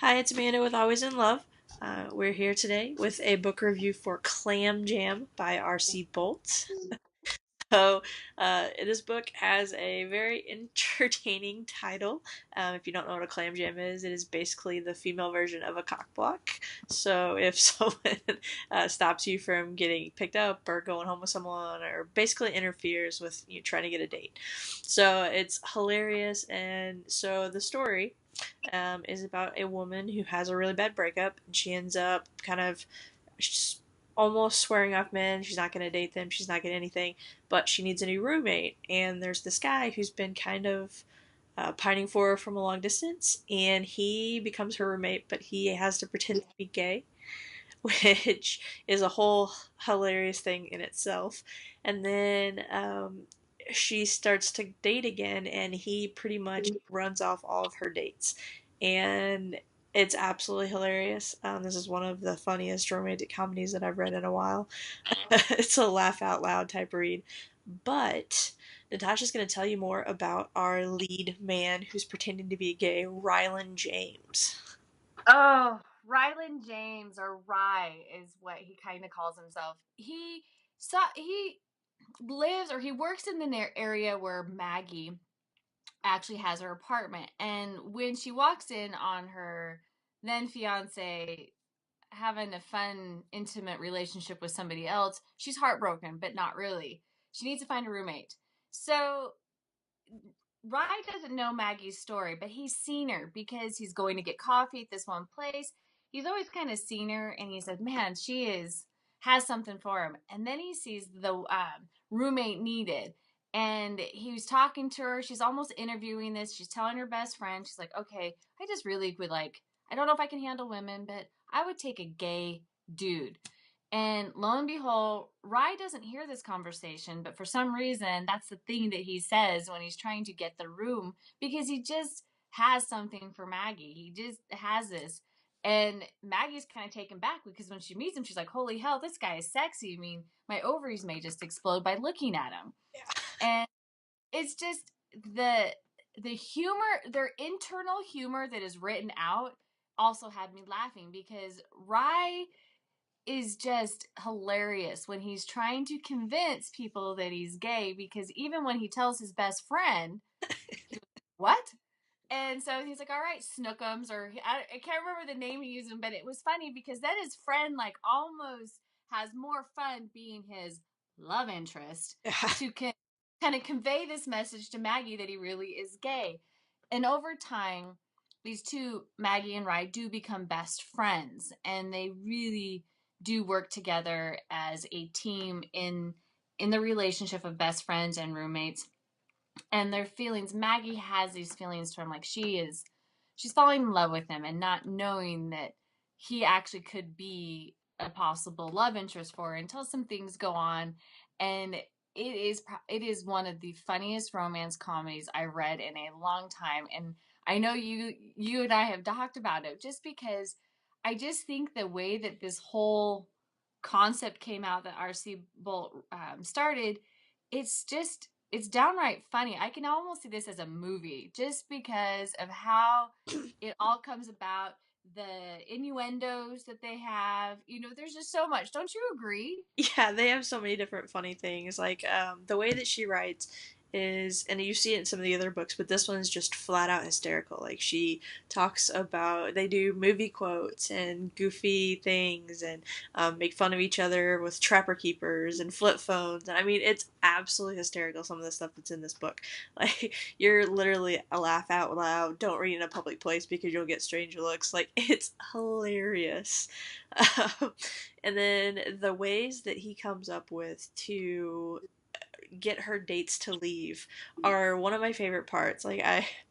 Hi, it's Amanda with Always in Love. We're here today with a book review for Clam Jam by R.C. Boldt. So, this book has a very entertaining title. If you don't know what a clam jam is, it is basically the female version of a cock block. So, if someone stops you from getting picked up or going home with someone, or basically interferes with you trying to get a date, so it's hilarious. And so the story is about a woman who has a really bad breakup, and she ends up kind of almost swearing off men. She's not going to date them. She's not getting anything, but she needs a new roommate. And there's this guy who's been kind of pining for her from a long distance, and he becomes her roommate, but he has to pretend to be gay, which is a whole hilarious thing in itself. And then she starts to date again, and he pretty much runs off all of her dates. And it's absolutely hilarious. This is one of the funniest romantic comedies that I've read in a while. It's a laugh out loud type read. But Natasha's going to tell you more about our lead man who's pretending to be gay, Rylan James. Oh, Ryland James, or Rye is what he kind of calls himself. He lives, or he works in the area where Maggie actually has her apartment. And when she walks in on her then fiance having a fun, intimate relationship with somebody else, she's heartbroken, but not really. She needs to find a roommate. So Rye doesn't know Maggie's story, but he's seen her because he's going to get coffee at this one place. He's always kind of seen her, and he said, "Man, she is has something for him." And then he sees the roommate needed, and he was talking to her. She's almost interviewing this. She's telling her best friend, she's like, "Okay, I just really would like. I don't know if I can handle women, but I would take a gay dude." And lo and behold, Rye doesn't hear this conversation, but for some reason, that's the thing that he says when he's trying to get the room because he just has something for Maggie. He just has this. And Maggie's kind of taken back because when she meets him, she's like, holy hell, this guy is sexy. I mean, my ovaries may just explode by looking at him. And it's just the humor, their internal humor that is written out also had me laughing because Rye is just hilarious when he's trying to convince people that he's gay because even when he tells his best friend, what? And so he's like, all right, Snookums, or I can't remember the name he used, but it was funny because then his friend, like, almost has more fun being his love interest to kind of convey this message to Maggie that he really is gay. And over time, these two, Maggie and Rye, do become best friends, and they really do work together as a team in the relationship of best friends and roommates and their feelings. Maggie has these feelings for him, like she's falling in love with him and not knowing that he actually could be a possible love interest for her until some things go on. And it is one of the funniest romance comedies I read in a long time. And I know you and I have talked about it just because I just think the way that this whole concept came out that RC Bolt started, it's downright funny. I can almost see this as a movie just because of how it all comes about, the innuendos that they have. There's just so much. Don't you agree? Yeah, they have so many different funny things. Like the way that she writes is, and you see it in some of the other books, but this one's just flat out hysterical. Like she talks about, they do movie quotes and goofy things, and make fun of each other with trapper keepers and flip phones. And I mean, it's absolutely hysterical. Some of the stuff that's in this book, like you're literally a laugh out loud. Don't read in a public place because you'll get strange looks. Like it's hilarious. Um, and then the ways that he comes up with to get her dates to leave are one of my favorite parts. Like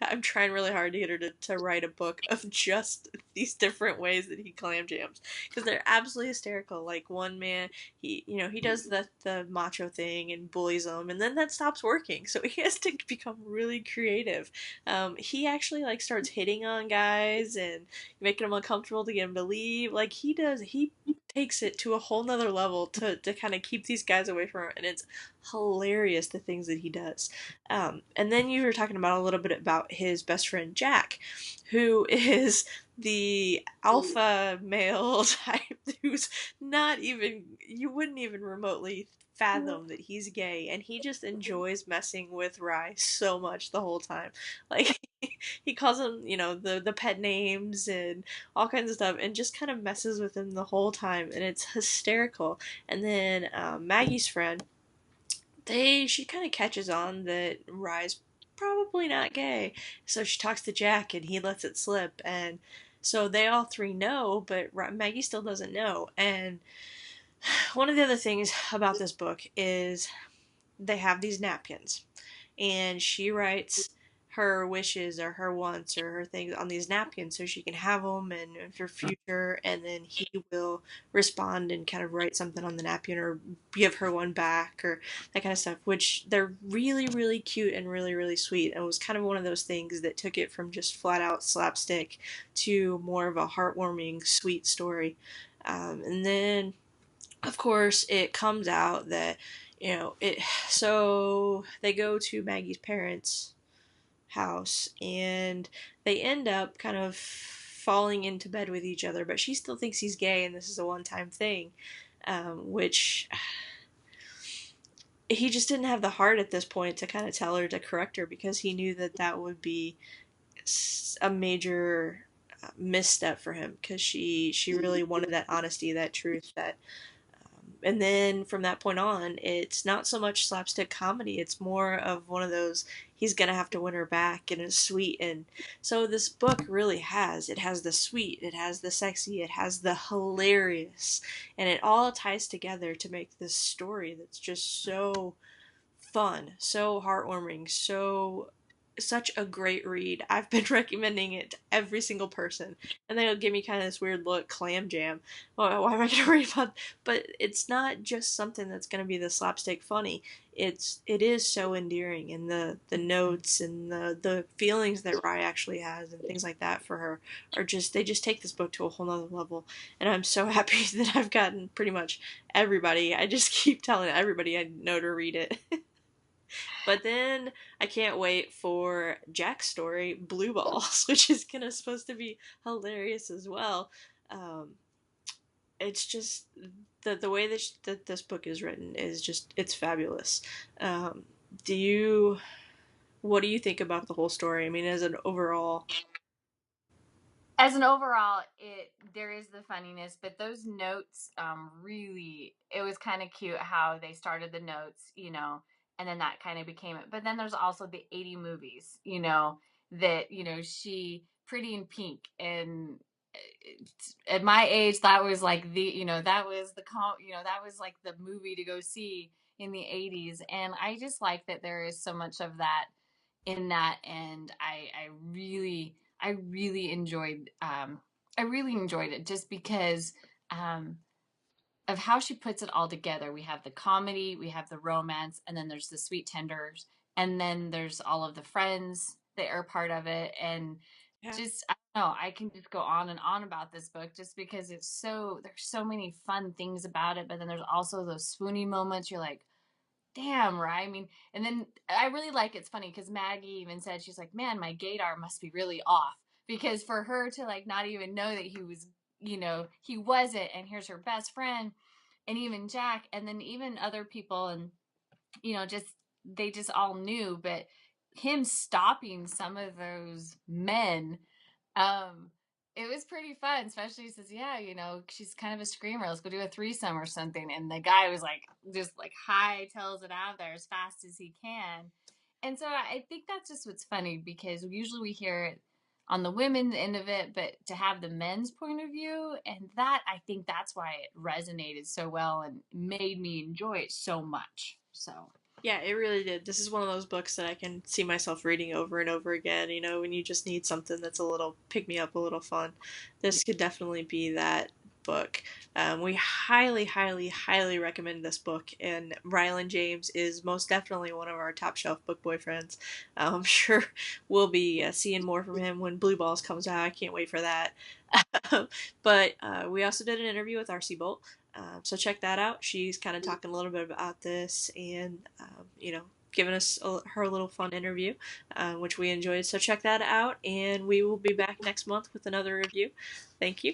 I'm trying really hard to get her to write a book of just these different ways that he clam jams because they're absolutely hysterical. Like one man, he does the macho thing and bullies them, and then that stops working, so he has to become really creative. He actually like starts hitting on guys and making them uncomfortable to get them to leave. Like he takes it to a whole nother level to kind of keep these guys away from her, and it's hilarious, the things that he does. And then you were talking about a little bit about his best friend Jack, who is the alpha male type who's not even, you wouldn't even remotely fathom that he's gay, and he just enjoys messing with Rye so much the whole time. Like, he calls him, the pet names and all kinds of stuff, and just kind of messes with him the whole time, and it's hysterical. And then Maggie's friend, she kind of catches on that Rye's probably not gay, so she talks to Jack, and he lets it slip, and so they all three know, but Maggie still doesn't know. And one of the other things about this book is they have these napkins, and she writes her wishes or her wants or her things on these napkins so she can have them and for future, and then he will respond and kind of write something on the napkin or give her one back or that kind of stuff, which they're really, really cute and really, really sweet. And it was kind of one of those things that took it from just flat out slapstick to more of a heartwarming, sweet story. And then of course, it comes out that, it. So they go to Maggie's parents' house, and they end up kind of falling into bed with each other. But she still thinks he's gay, and this is a one-time thing, which he just didn't have the heart at this point to kind of tell her, to correct her, because he knew that that would be a major misstep for him, because she really wanted that honesty, that truth, that and then from that point on, it's not so much slapstick comedy. It's more of one of those, he's gonna have to win her back, and it's sweet. And so this book really it has the sweet, it has the sexy, it has the hilarious, and it all ties together to make this story that's just so fun, so heartwarming, such a great read. I've been recommending it to every single person, and they'll give me kind of this weird look. Clam Jam. Why am I going to read about? But it's not just something that's going to be the slapstick funny. It is so endearing, and the notes and the feelings that Rye actually has and things like that for her are just, they just take this book to a whole nother level. And I'm so happy that I've gotten pretty much everybody. I just keep telling everybody I know to read it. But then I can't wait for Jack's story, Blue Balls, which is supposed to be hilarious as well. Um, it's just the way that this book is written is just, it's fabulous. Um, do you what do you think about the whole story? I mean, as an overall. As an overall, it there is the funniness, but those notes, really, it was kind of cute how they started the notes, and then that kind of became it. But then there's also the 80 movies, that she Pretty in Pink, and at my age, that was like that was that was like the movie to go see in the 80s, and I just like that there is so much of that in that, and I really enjoyed it just because um, of how she puts it all together. We have the comedy, we have the romance, and then there's the sweet tenders, and then there's all of the friends that are part of it, and Yeah. just I don't know, I can just go on and on about this book just because there's so many fun things about it, but then there's also those swoony moments. You're like, damn, right? I mean, and then I really like it's funny because Maggie even said, she's like, man, my gaydar must be really off, because for her to like not even know that he wasn't, and here's her best friend, and even Jack, and then even other people, and just they just all knew, but him stopping some of those men, um, it was pretty fun. Especially he says, "Yeah, she's kind of a screamer. Let's go do a threesome or something." And the guy was like, just like high tails it out of there as fast as he can. And so I think that's just what's funny, because usually we hear it on the women's end of it, but to have the men's point of view, and that I think that's why it resonated so well and made me enjoy it so much. So Yeah, it really did. This is one of those books that I can see myself reading over and over again, when you just need something that's a little pick me up, a little fun. This could definitely be that book. We highly, highly, highly recommend this book, and Ryland James is most definitely one of our top shelf book boyfriends. I'm sure we'll be seeing more from him when Blue Balls comes out. I can't wait for that. But we also did an interview with R.C. Boldt, so check that out. She's kind of talking a little bit about this and, giving us her little fun interview, which we enjoyed. So check that out, and we will be back next month with another review. Thank you.